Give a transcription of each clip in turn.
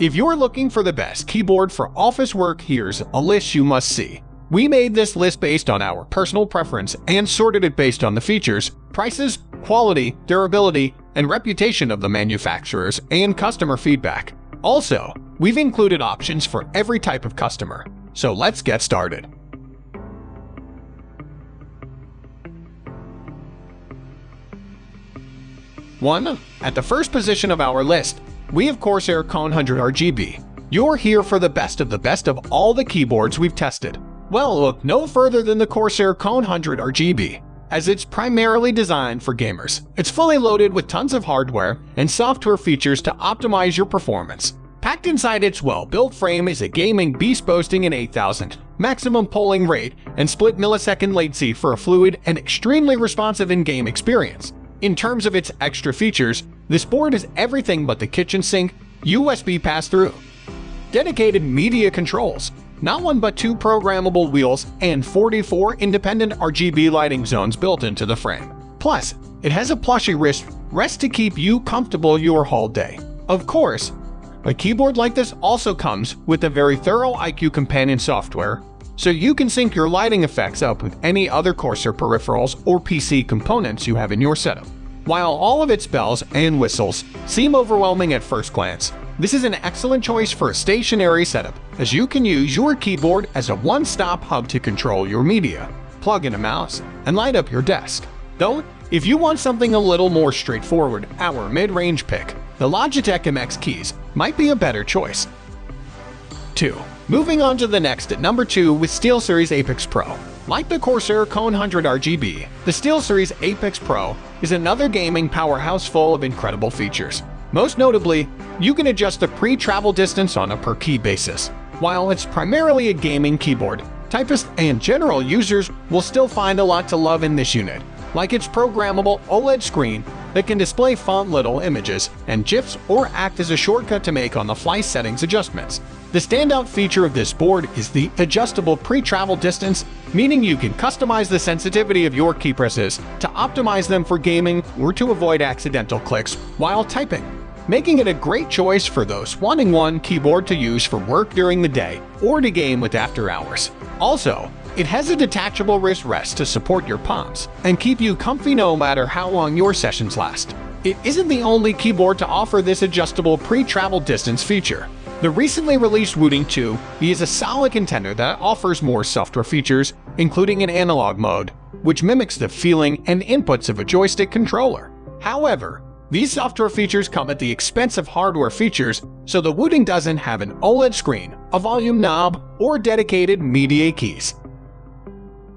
If you're looking for the best keyboard for office work, here's a list you must see. We made this list based on our personal preference and sorted it based on the features, prices, quality, durability, and reputation of the manufacturers and customer feedback. Also, we've included options for every type of customer. So let's get started. 1. At the first position of our list, we have Corsair K100 RGB. You're here for the best of all the keyboards we've tested. Well, look no further than the Corsair K100 RGB, as it's primarily designed for gamers. It's fully loaded with tons of hardware and software features to optimize your performance. Packed inside its well-built frame is a gaming beast boasting an 8,000 maximum polling rate and split millisecond latency for a fluid and extremely responsive in-game experience. In terms of its extra features, this board is everything but the kitchen sink, USB pass-through, dedicated media controls, not one but two programmable wheels, and 44 independent RGB lighting zones built into the frame. Plus, it has a plushy rest to keep you comfortable your whole day. Of course, a keyboard like this also comes with a very thorough IQ companion software, so you can sync your lighting effects up with any other Corsair peripherals or PC components you have in your setup. While all of its bells and whistles seem overwhelming at first glance, this is an excellent choice for a stationary setup, as you can use your keyboard as a one-stop hub to control your media, plug in a mouse, and light up your desk. Though, if you want something a little more straightforward, our mid-range pick, the Logitech MX Keys, might be a better choice. 2. Moving on to the next at number 2 with SteelSeries Apex Pro. Like the Corsair K100 RGB, the SteelSeries Apex Pro is another gaming powerhouse full of incredible features. Most notably, you can adjust the pre-travel distance on a per-key basis. While it's primarily a gaming keyboard, typists and general users will still find a lot to love in this unit, like its programmable OLED screen that can display font little images and GIFs or act as a shortcut to make on-the-fly settings adjustments. The standout feature of this board is the adjustable pre-travel distance, meaning you can customize the sensitivity of your key presses to optimize them for gaming or to avoid accidental clicks while typing, making it a great choice for those wanting one keyboard to use for work during the day or to game with after hours. Also, it has a detachable wrist rest to support your palms and keep you comfy no matter how long your sessions last. It isn't the only keyboard to offer this adjustable pre-travel distance feature. The recently released Wooting 2 is a solid contender that offers more software features, including an analog mode, which mimics the feeling and inputs of a joystick controller. However, these software features come at the expense of hardware features, so the Wooting doesn't have an OLED screen, a volume knob, or dedicated media keys.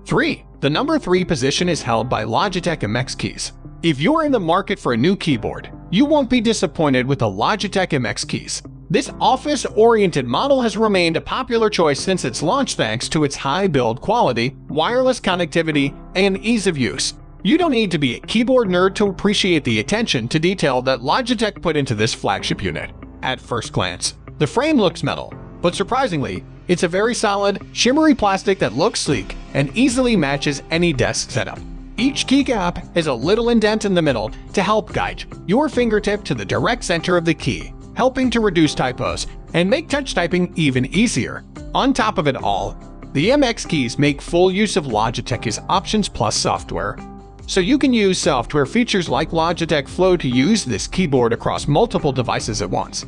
3. The number 3 position is held by Logitech MX Keys. If you're in the market for a new keyboard, you won't be disappointed with the Logitech MX Keys. This office-oriented model has remained a popular choice since its launch thanks to its high build quality, wireless connectivity, and ease of use. You don't need to be a keyboard nerd to appreciate the attention to detail that Logitech put into this flagship unit. At first glance, the frame looks metal, but surprisingly, it's a very solid, shimmery plastic that looks sleek and easily matches any desk setup. Each keycap has a little indent in the middle to help guide your fingertip to the direct center of the key, helping to reduce typos and make touch typing even easier. On top of it all, the MX Keys make full use of Logitech's Options Plus software, so you can use software features like Logitech Flow to use this keyboard across multiple devices at once.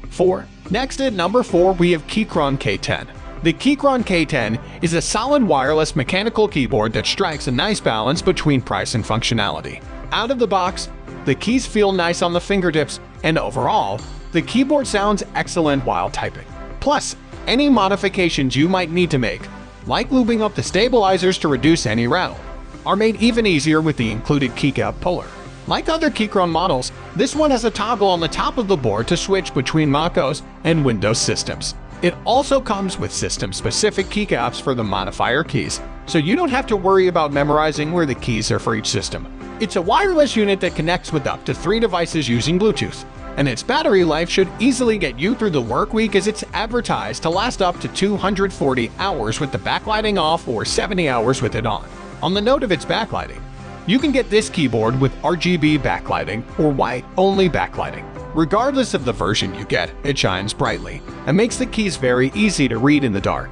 4. Next at number 4 we have Keychron K10. The Keychron K10 is a solid wireless mechanical keyboard that strikes a nice balance between price and functionality. Out of the box, the keys feel nice on the fingertips, and overall, the keyboard sounds excellent while typing. Plus, any modifications you might need to make, like lubing up the stabilizers to reduce any rattle, are made even easier with the included keycap puller. Like other Keychron models, this one has a toggle on the top of the board to switch between MacOS and Windows systems. It also comes with system-specific keycaps for the modifier keys, so you don't have to worry about memorizing where the keys are for each system. It's a wireless unit that connects with up to 3 devices using Bluetooth, and its battery life should easily get you through the work week as it's advertised to last up to 240 hours with the backlighting off or 70 hours with it on. On the note of its backlighting, you can get this keyboard with RGB backlighting or white-only backlighting. Regardless of the version you get, it shines brightly and makes the keys very easy to read in the dark.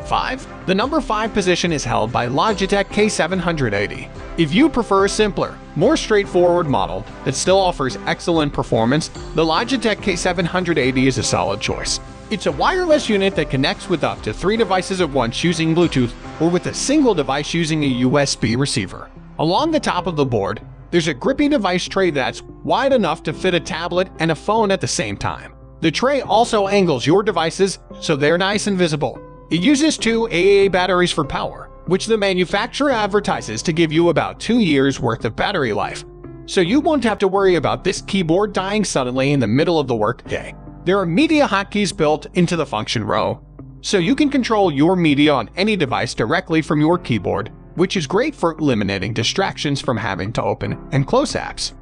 5. The number 5 position is held by Logitech K780. If you prefer a simpler, more straightforward model that still offers excellent performance, the Logitech K780 is a solid choice. It's a wireless unit that connects with up to 3 devices at once using Bluetooth or with a single device using a USB receiver. Along the top of the board, there's a grippy device tray that's wide enough to fit a tablet and a phone at the same time. The tray also angles your devices so they're nice and visible. It uses 2 AA batteries for power, which the manufacturer advertises to give you about 2 years worth of battery life. So you won't have to worry about this keyboard dying suddenly in the middle of the workday. There are media hotkeys built into the function row, so you can control your media on any device directly from your keyboard, which is great for eliminating distractions from having to open and close apps.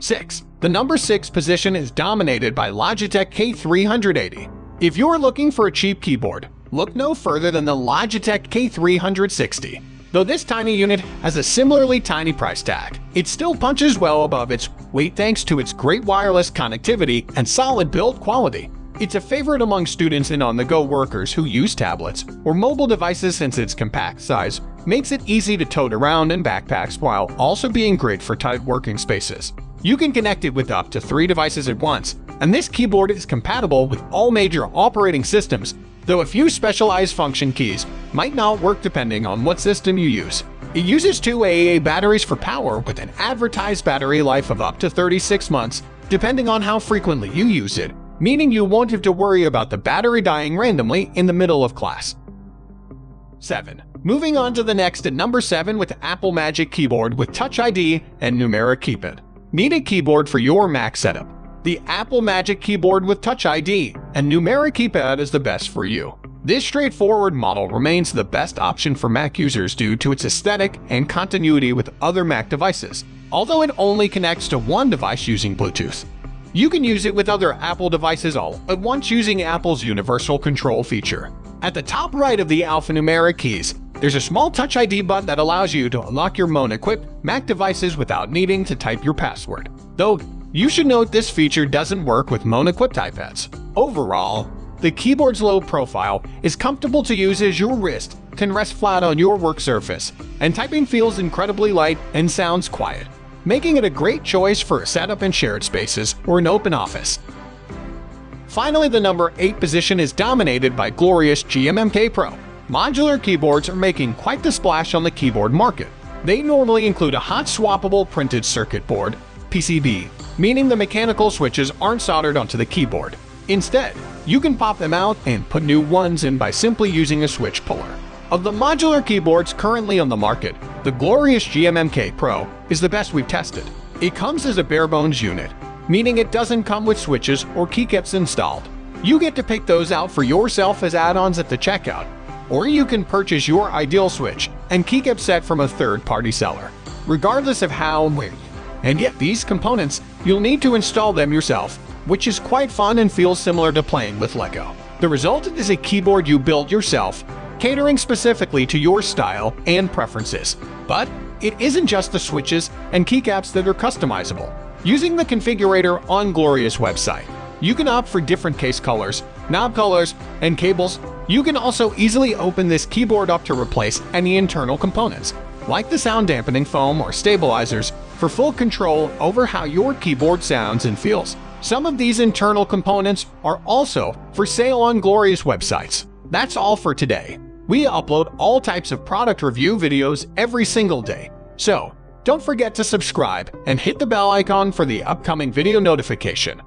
6. The number 6 position is dominated by Logitech K380. If you're looking for a cheap keyboard, look no further than the Logitech K360. Though this tiny unit has a similarly tiny price tag, it still punches well above its weight thanks to its great wireless connectivity and solid build quality. It's a favorite among students and on-the-go workers who use tablets or mobile devices since its compact size makes it easy to tote around in backpacks while also being great for tight working spaces. You can connect it with up to 3 devices at once, and this keyboard is compatible with all major operating systems, though a few specialized function keys might not work depending on what system you use. It uses 2 AA batteries for power with an advertised battery life of up to 36 months, depending on how frequently you use it, meaning you won't have to worry about the battery dying randomly in the middle of class. 7. Moving on to the next at number 7 with Apple Magic Keyboard with Touch ID and Numeric Keypad. Need a keyboard for your Mac setup? The Apple Magic Keyboard with Touch ID and Numeric Keypad is the best for you. This straightforward model remains the best option for Mac users due to its aesthetic and continuity with other Mac devices, although it only connects to one device using Bluetooth. You can use it with other Apple devices all at once using Apple's Universal Control feature. At the top right of the alphanumeric keys, there's a small Touch ID button that allows you to unlock your phone-equipped Mac devices without needing to type your password. Though, you should note this feature doesn't work with phone-equipped iPads. Overall, the keyboard's low profile is comfortable to use as your wrist can rest flat on your work surface, and typing feels incredibly light and sounds quiet, making it a great choice for a setup in shared spaces or an open office. Finally, the number 8 position is dominated by glorious GMMK Pro. Modular keyboards are making quite the splash on the keyboard market. They normally include a hot swappable printed circuit board, PCB, meaning the mechanical switches aren't soldered onto the keyboard. Instead, you can pop them out and put new ones in by simply using a switch puller. Of the modular keyboards currently on the market, the glorious GMMK Pro is the best we've tested. It comes as a bare-bones unit, meaning it doesn't come with switches or keycaps installed. You get to pick those out for yourself as add-ons at the checkout, or you can purchase your ideal switch and keycap set from a third-party seller. Regardless of how and where, and yet these components, you'll need to install them yourself, which is quite fun and feels similar to playing with Lego. The result is a keyboard you built yourself, catering specifically to your style and preferences. But it isn't just the switches and keycaps that are customizable. Using the configurator on Glorious website, you can opt for different case colors, knob colors, and cables. You can also easily open this keyboard up to replace any internal components, like the sound dampening foam or stabilizers, for full control over how your keyboard sounds and feels. Some of these internal components are also for sale on Glorious websites. That's all for today. We upload all types of product review videos every single day, so don't forget to subscribe and hit the bell icon for the upcoming video notification.